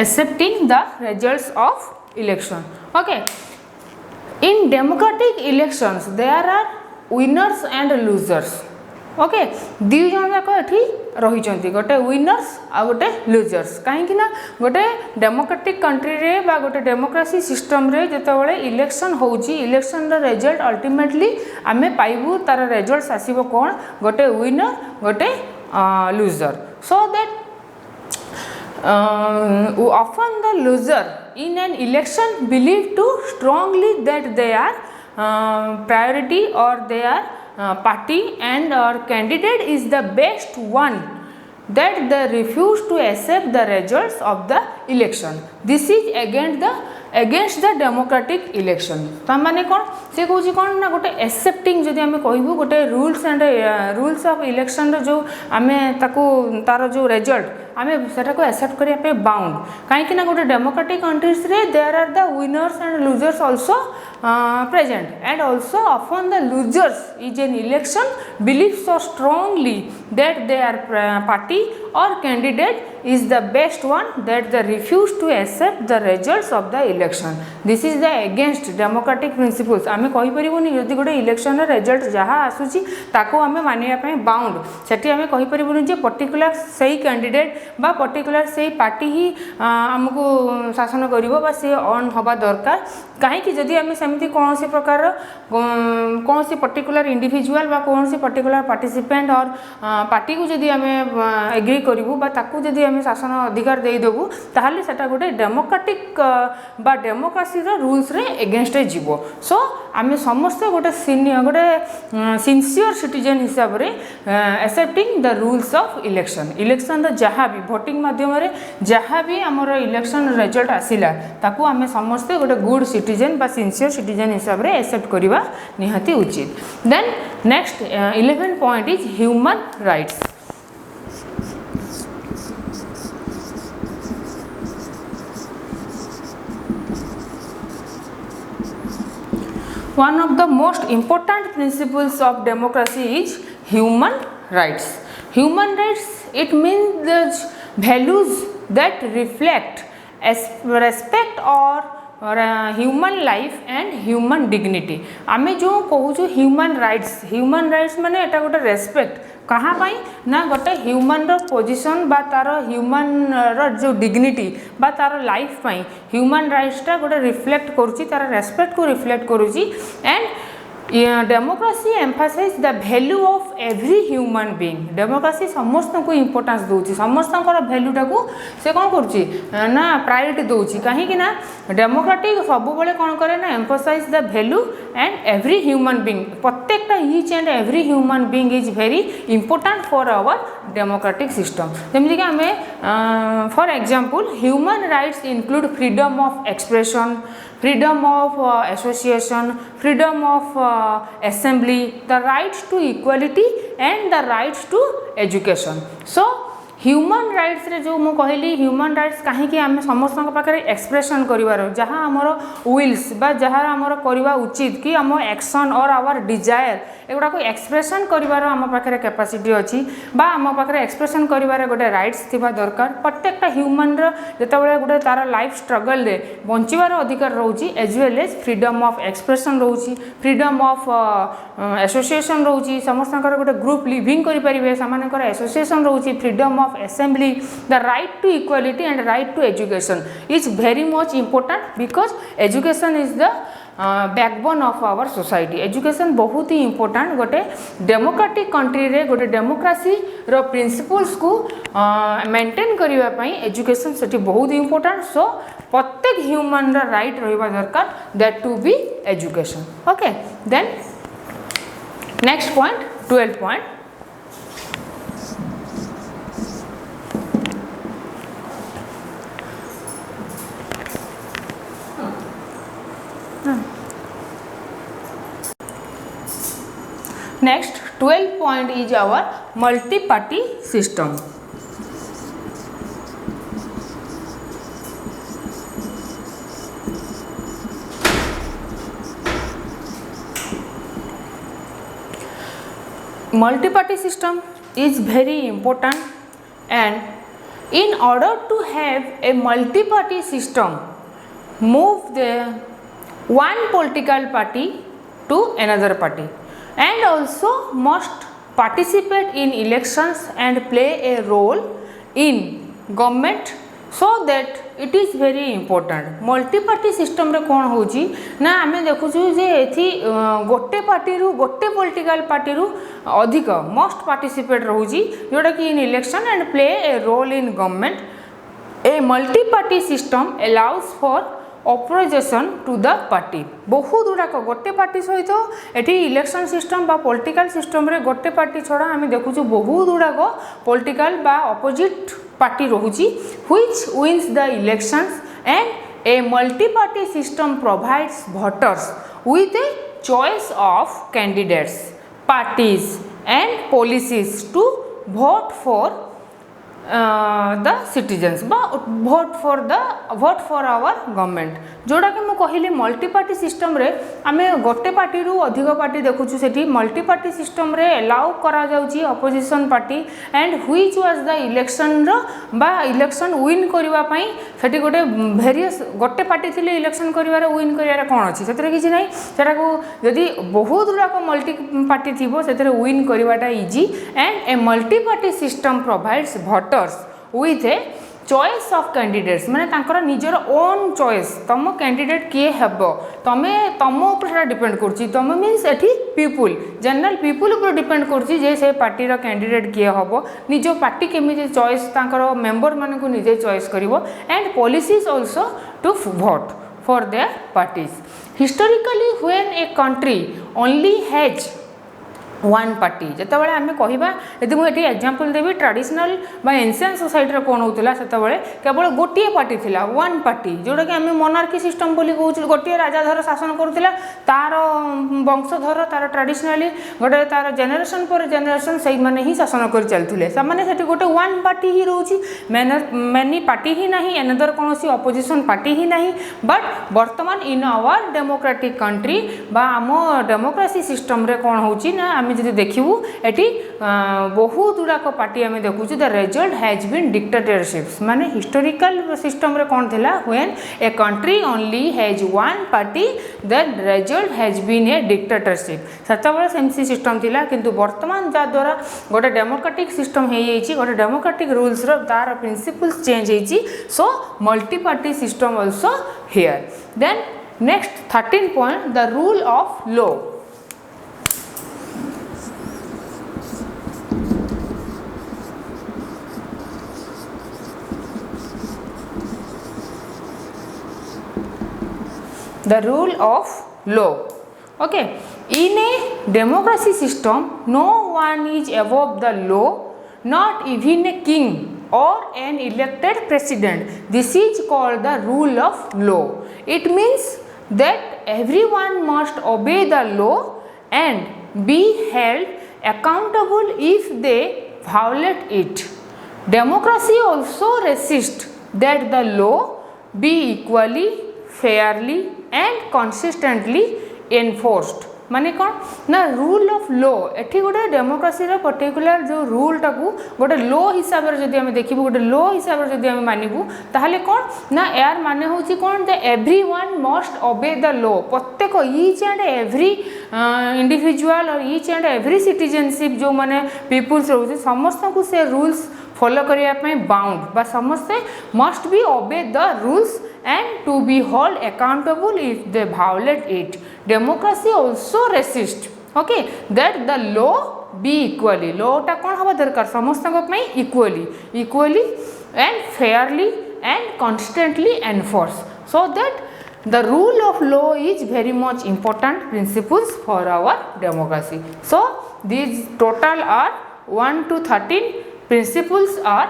accepting the results of election. Okay, in democratic elections there are winners and losers. Okay दी जन जाक ये रही गोटे विनर्स आ गोटे लुजर्स कहीं गोटे डेमोक्रेटिक कंट्री रे बा गोटे डेमोक्रेसी सिस्टम रे जितेबाला इलेक्शन होची इलेक्शन रो रिजल्ट अल्टीमेटली आमे पाइबू तार रिजल्ट्स आसीबो कोन गोटे विनर गोटे loser so that often the loser in an election believe too strongly that they are priority or they are party and or candidate is the best one that they refuse to accept the results of the election. This is against the democratic election. तामाने कौन से कहूँ कौन ना गोटे accepting जदि आमे कहबू गोटे रूल्स ऑफ इलेक्शन जो आमे ताको तार जो रिजल्ट आमे सेटा को एक्सेप्ट करिया पे बाउंड कहीं ना गोटे डेमोक्रेटिक कंट्रीज रे there are the winners and losers also present and also often the losers is an election believe so strongly that their party or candidate is the best one that they refuse to accept the results of the election. This is the against democratic principles. आमे कहि परिबोनी जदि गोटे election रे result जहा आसुची ताको आमे मानिया पे बाउंड सेठी आमे कहि परिबोनी जे पर्टिकुलर सही कैंडिडेट बा पर्टिकुलर सही पार्टी ही हमको शासन करिवो बा से ऑन होबा दरकार काहे कि जदि आमे सेमती कौन सी प्रकार कौन सी पर्टिकुलर इंडिविजुअल बा कौन सी पर्टिकुलर पार्टिसिपेंट और पार्टी को जदि आमे एग्री करिवो बा ताकू जदि आमे शासन अधिकार दे देबू ताहले सेटा गोटे डेमोक्रेटिक बा डेमोक्रेसी रो रूल्स रे अगेंस्ट जीवो सो आमे समस्त गोटे सिंसियर सिटीजन हिसाब रे accepting the rules of election जहाँ भी वोटिंग माध्यम रे जहाँ भी आमर इलेक्शन रिजल्ट आसिला ताकू आमे समस्त गोटे गुड सिटीजन बा सिंसियर सिटीजन हिसाब रे एक्सेप्ट करिवा निहाती उचित. Then next 11 point is human rights. One of the most important principles of democracy is human rights. Human rights, it means the values that reflect respect or human life and human dignity. आमे जो कहूँ human rights माने एटा गोटे respect कहाँ पाई ना गोटे human रो position बा तार ह्यूमन रो जो डिग्निटी बा तार लाइफ पाई ह्यूमन राइट्स टा गोटे रिफ्लेक्ट करूची तार रेस्पेक्ट को रिफ्लेक्ट करूची and democracy emphasise the value of every human being. Democracy समस्त को इंपोर्टेंस दूची समस्त वैल्यूटा को से कौन करुच्ची ना प्रायोरिटी दूची कहीं ना डेमोक्रेटिक सब बेले कौन करे ना emphasise the value and every human being प्रत्येकटा each and every human being is very important for our democratic system. जमीक आम for example human rights include freedom of expression, freedom of association, freedom of assembly, the rights to equality and the rights to education. So human rights रे जो मु कहली human rights कहीं आम समस्त पाखे एक्सप्रेशन करिवार जहाँ आमर विल्स बा जहाँ आमर करवा उचित कि आम एक्शन और आवर डिजायर एगुड़ा को एक्सप्रेशन करिवार आम पाखे कैपेसिटी अच्छी बा आम पाखे एक्सप्रेशन करिवार गोटे राइट्स थिबा दरकार. प्रत्येकटा ह्यूमन जितेबाला गोटे तार लाइफ स्ट्रगल रे बंचिबार अधिकार रोची as well as freedom of expression रोची, फ्रीडम ऑफ एसोसिएशन रोची, समस्त गोटे ग्रुप लिविंग करें सामानकर एसोसिएशन रोची, freedom of assembly, the right to equality and right to education is very much important because education is the backbone of our society. Education बहुत ही important गोटे democratic country रे गोटे डेमोक्रेसी रो principles को maintain करिवा पई education सेठी बहुत ही important. सो प्रत्येक human रा right रहिबा दरकार that to be education. Okay then next point 12 point. Next 12 point is our multi-party system. Multi-party system is very important and In order to have a multi-party system, move the one political party to another party, and also must participate in elections and play a role in government, so that it is very important. Multi party system रे कौन होची ना आमे देखुछु जे एथि गोटे party रु गोटे political party रु अधिक मस्ट पार्टिसिपेट रहूची जोटा कि in election and play a role in government. A multi party system allows for opposition to the party. बहुत गुड़ाक गोटे पार्टी सहित एटी इलेक्शन सिस्टम बा पॉलिटिकल सिस्टम रे गोटे पार्टी छड़ा आम देखुछु बहुत गुड़ाक पॉलिटिकल बा अपोजिट पार्टी रोची which wins the elections, and a multi party system provides voters with a choice of candidates, parties and policies to vote for the citizens बा vote for our government। जोड़ा कि मैं कहली multi party system रे आमे गोटे party रु अधिक पार्टी देखुछु सेठी मल्टी पार्टी सिस्टम रे अलाउ करा जाउची opposition party and which was the election रो बा इलेक्शन विन करबा पई सेठी गोटे वेरियस गोटे पार्टी थिले इलेक्शन करिवारे विन करिवारे कोन अछि सेतरे किछि नै सेटा को यदि बहुत गुडा को मल्टी पार्टी थिबो सेतरे विन करिवाटा easy and a multi party system provides voters with a choice of candidates माने तांकर निजर ओन चॉइस तम कैंडिडेट किए हेबो तमे तम ऊपर डिपेंड करछि तम मीन्स एठी पीपुल जनरल पीपुल ऊपर डिपेंड करछि जे से पार्टी रो कैंडिडेट किए हेबो निजो पार्टी केमिति चॉइस तांकर मेंबर माने को निजे चॉइस करिवो and policies also to vote for their parties. Historically when a country only has one party जिते बड़े आम कहवा यदि मुझे एग्जांपल देवी ट्रेडिशनल बा एंशिएंट सोसाइटी कौन होता से केवल गोटे पार्टी थिला वन पार्टी जोटा कि आम मोनार्की सिस्टम बोली कहूँ गोटे राजाधर शासन करुला तार वंशधर तार ट्रेडिशनली गोटे तार जेनेरेशन पर जेनेरेशन से मैंने ही शासन कर चलते से गोटे वन पार्टी ही रोची मेनी पार्टी ही ना एनदर कौन अपोजिशन पार्टी ही ना बट बर्तमान इन आवर डेमोक्रेटिक कंट्री बा आम डेमोक्रेसी सिस्टम रे कौन होची ना आम जब देखू एटी बहुत गुड़ाक पार्टी आम देखु the result has been dictatorships माने हिस्टोरिकल सिस्टम रे कौन थिला when a country only has one party the result has been a dictatorship सेतबेले सेमसी सिस्टम थिला किंतु वर्तमान जा द्वारा गोटे डेमोक्रेटिक सिस्टम हे येछि गोटे डेमोक्रेटिक रूल्स रो तार प्रिंसिपल्स चेंज हेछि so multi party system also here. Then next 13 point the rule of law. The rule of law. Okay, in a democracy system no one is above the law, not even a king or an elected president. This is called the rule of law. It means that everyone must obey the law and be held accountable if they violate it. Democracy also resists that the law be equally, fairly and consistently enforced। माने कौन ना rule of law एठी गोटे democracy रो particular जो rule टाकू गोटे law हिसाब रे जदी हमें देखिबू गोटे लॉ हिसाब रे जदी हमें मानिबू ताहले कौन ना यार माने होची कौन the everyone must obey the law. प्रत्येक ईच एंड एवरी इंडिविजुअल और ईच एंड एवरी सिटीजनशिप जो माने पीपुल्स रहउची समस्त को से रूल्स फॉलो करिया पई बाउंड बा समस्ते must be obey the rules and to be held accountable if they violate it. Democracy also resists okay that the law be equally law टा कौन हवा दरकार समस्त को पई equally and fairly and constantly enforced, so that the rule of law is very much important principles for our democracy. So these total are 1 to 13 principles are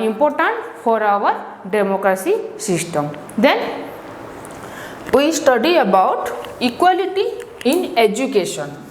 important for our democracy system. Then we study about equality in education.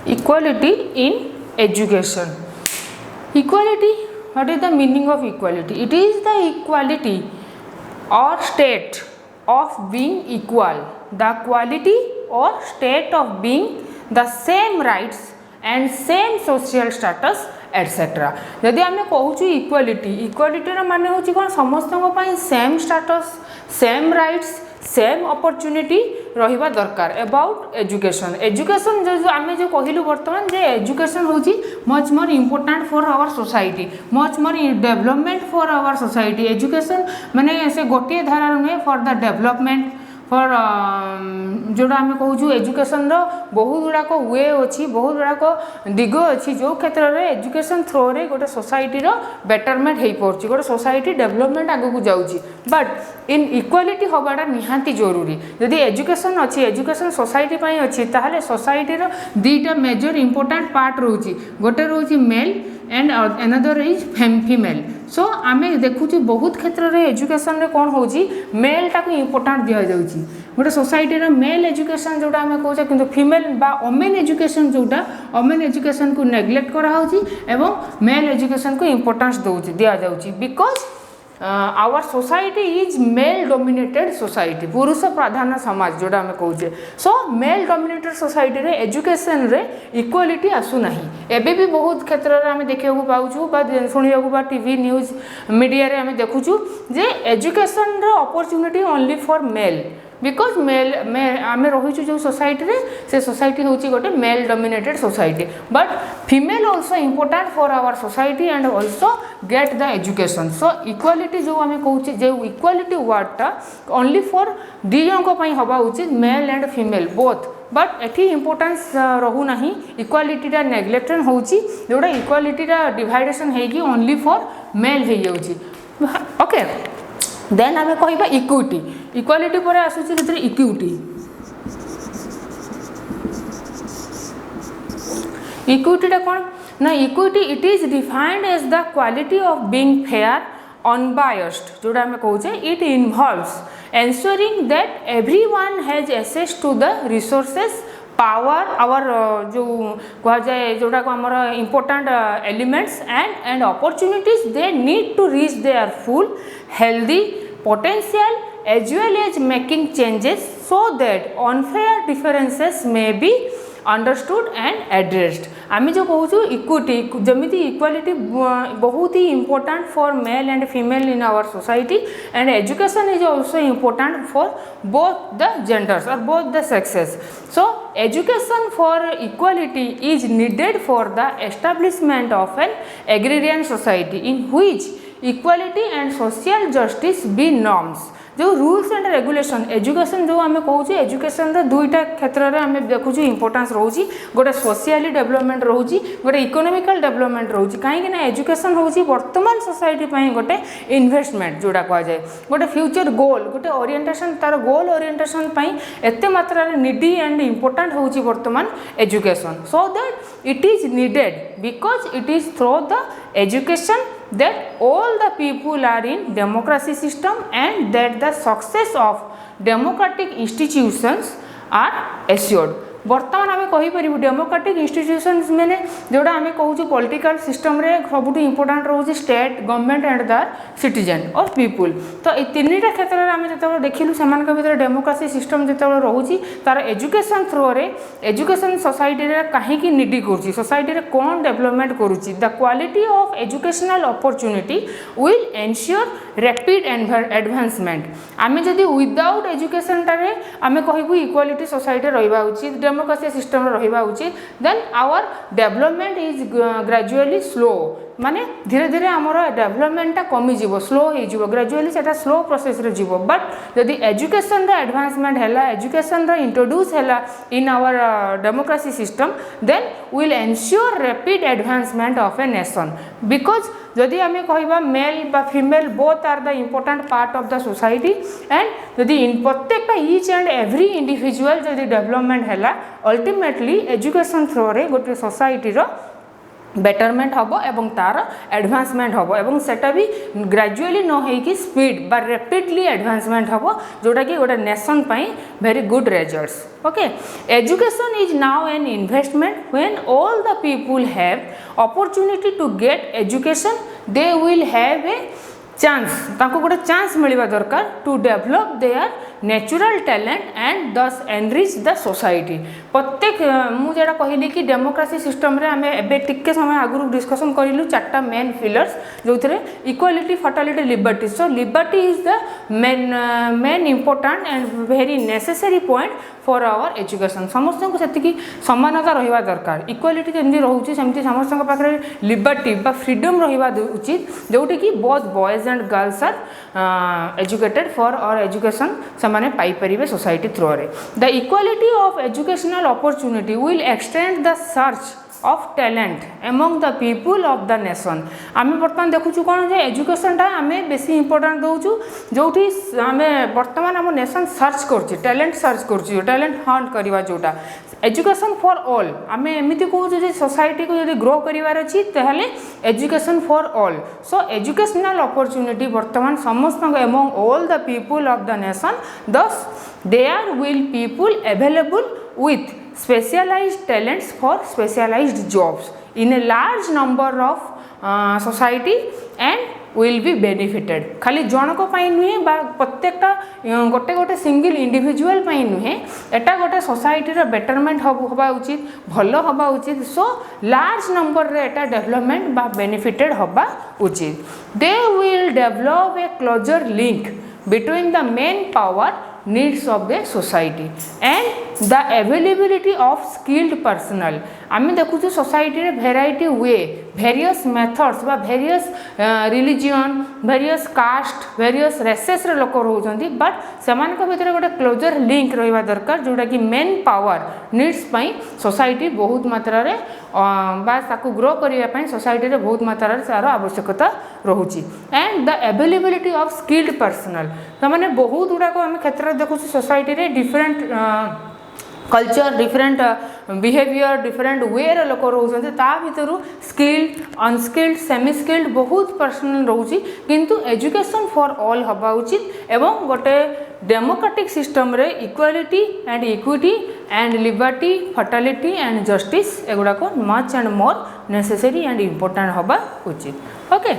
Equality in education. Equality, what is the meaning of equality? It is the equality or state of being equal, the quality or state of being the same rights and same social status etc. यदि आम कहूँ equality, इक्वालिटीर माने हूँ कौन समस्त same status, same rights, same opportunity रहिबा दरकार about education. Education जो आम जो कहलु बर्तमान जे एजुकेशन हूँ much more important for our society, much more development for our society. Education माने से गोटे धारा नुहे फॉर द डेवलपमेंट फॉर जोड़ा आम कहूँ एजुकेशन बहुत गुड़ाक वे अच्छी, बहुत गुड़ाक दिग अच्छी जो क्षेत्र में एजुकेशन थ्रो रे गोटे सोसाइटीर बेटरमेंट हो पार्टी, गोटे सोसाइटी डेवलपमेंट आगक जाऊँगी. बट इन इक्वालिटी हवाटा निहांती जरूरी. यदि एजुकेशन अच्छी, एजुकेशन सोसाइटी अच्छी ताहले सोसाइटीर दीटा मेजर इंपोर्टेंट पार्ट रोची, गोटे रोची male and another is female. So आम देखुची बहुत क्षेत्र में एजुकेशन रे कौन हो मेल टाक इंपोर्टाट दि जाऊँगी. गोटे सोसाइटीर मेल एजुकेशन जोटा आम कहे कि फीमेल बा ओमेन एजुकेशन जोटा ओमेन एजुकेशन को नेग्लेक्ट कराऊँगी एवं मेल एजुकेशन को इंपोर्टेंस दौर दि जाऊँगी. Because our society is male dominated society, पुरुष प्राधान्य समाज जोटा आम कहे. सो मेल डोमिनेटेड सोसाइटी रे एजुकेशन रे इक्वालिटी आसुना. एबे भी बहुत क्षेत्र में आम देखा पाऊँ शुणा टीवी न्यूज मीडिया रे आम देखुचु जे एजुकेशन रो opportunity only for male. Because male आम रहीचु जो सोसाइटी रे से सोसाइटी हूँ गोटे male dominated society. But female also important for our society and also get the education. So equality जो आम कहूँ जो इक्वालिटी वर्डटा ओनली फॉर दी जन हवा उचित male and female both. But एटी इम्पोर्टेंस रोना इक्वालिटीटा नेग्लेक्टेड हो जोटा इक्वालिटीटा डिवाइडेसन होगी ओनली फॉर मेल हो जाऊँगी. ओके देन आम कह इक्विटी. इक्वालिटी पर आसूँ इक्विटी. इक्विटीटा कौन ना equity it is defined as the quality of being fair unbiased. जोड़ा आम कहे it involves ensuring that everyone has access to the resources, power, our जो कहा जाए जोटा को आमर important elements and opportunities they need to reach their full healthy potential as well as making changes so that unfair differences may be understood and addressed. आम जो कहूँ equity जमीती इक्वालिटी बहुत ही important for male and female in our society and education is also important for both the genders और both the sexes. So education for equality is needed for the establishment of an agrarian society in which equality and social justice be norms. जो rules and regulation education जो आम कहूँ education दुईटा क्षेत्र में आम देखु इंपोर्टेंस रोची. गोटे सोशियली डेवलपमेंट रोची, गोटे इकोनॉमिकल डेवलपमेंट रोची. कहीं एजुकेशन हूँ वर्तमान सोसाइटी गोटे इन्वेस्टमेंट जोड़ा कह जाए गोटे फ्यूचर गोल गोटे ओरिएंटेशन तार गोल ओरिएंटेशन एत मात्रा नीडी एंड इम्पोर्टेंट हूँ वर्तमान education. So that it is needed because it is through the education that all the people are in democracy system and that the success of democratic institutions are assured. बर्तमान आम कहीपर democratic institutions मैंने जोड़ा आम कहूँ political system रे सबुठ important रोचे state government and the citizen और people. तो ये तीनटा क्षेत्र में आम जो देखिलु से भर डेमोक्रेसी सिस्टम जो रोचे तार एजुकेशन थ्रो रे एजुकेशन सोसाइटी कहीं निडी कर सोसाइटी कौन डेवलपमेंट करुच्ची. The quality of educational opportunity will ensure rapid advancement. आम जदि विदाउट एजुकेशन टारे आम कहूँ इक्वालिटी सोसाइटी रहा उचित डेमोक्रेसी सिस्टम रहा उचित then our development is gradually slow. माने धीरे धीरे आमर डेवलपमेंटा कमिज स्लो हो ग्रेजुअली से स्लो प्रोसेस रे जीवो. बट जदि एजुकेशन एडवांसमेंट है एजुकेशन इंट्रोड्यूस है in our democracy system then will ensure rapid advancement of a nation. Because जदि आम कह मेल बा female both are the important part of the society and जदि प्रत्येक ईच एंड एवरी इंडिविजुअल जदि development है ultimately education through रे गोटे सोसाइटी बेटरमेंट हम एवं तार एडवांसमेंट हम एवं सेटा भी ग्रेजुअली न होइकी स्पीड बा रैपिडली एडवांसमेंट हम जोटा कि गोटे नेशन पाई very good results okay education is now an investment when all the people have opportunity to get education they will have a chance ताको गोटे चांस मिलवा दरकार to develop their natural talent and thus enrich the society प्रत्येक मुझे कहली कि democracy system रे आमे एबे टिके समय आगु डिस्कसन करिलु चारटा मेन पिलर्स जो थे equality fraternity liberty so liberty is the main important and very necessary point for our education समस्त को सेतिकी समानता रहिबा दरकार इक्वालिटी जेमती रहउची सेमती समस्त पाखरे लिबर्टी बा फ्रीडम रहिबा उचित जोटी कि both boys and girls are educated for our education समाने पाई परिबे सोसाइटी थ्रू रे the equality of educational opportunity will extend the search of talent among the people of the nation आमे बर्तमान देखुछु कोन जे एजुकेशन टा आमे बेसी इंपोर्टेंट दोछु जोठी आमे बर्तमान हम नेशन सर्च करछि टैलेंट सर्च करछि टैलेंट हंट करबा जोटा एजुकेशन फॉर ऑल आमे एमिति कहू जे सोसाइटी को यदि ग्रो करिवार अछि तहले education for all so educational opportunity बर्तमान समस्त among all the people of the nation thus there will people available with specialized talents for specialized jobs in a large number of society and will be benefited खाली जनक पाई नुहे बा प्रत्येकटा गोटे गोटे single individual पाई नुहे एटा गोटे society रो betterment होबा उचित भलो होबा उचित सो लार्ज नंबर रे एटा डेवलपमेंट बा बेनिफिटेड होबा उचित they will develop a closer link between the main power needs of the society and the availability of skilled personnel आमे देखु सोसाइटी रे भेराइटी वे वेरियस मेथड्स बा various religion various caste various races रे लोक रहउछंती but समान को भीतर गोटे क्लोजर लिंक रहिबा दरकार जोटा कि मेन पावर नीड्स पई सोसाइटी बहुत मात्रा रे बा ताकू ग्रो करिया पई सोसाइटी रे बहुत मात्रा रे सारा आवश्यकता रहउची and the availability of skilled personnel तमाने बहुत गुडा को हम क्षेत्र देखु सोसाइटी रे different culture different behaviour different way रे लोक रहउछंती ता भितरु स्किल्ड अनस्किल्ड सेमी स्किल्ड बहुत पर्सनल रहउची किंतु एजुकेशन फॉर ऑल हबा उचित एवं गोटे डेमोक्रेटिक सिस्टम रे equality and equity and liberty fraternity and justice एगुडा को much and more necessary and important हबा उचित ओके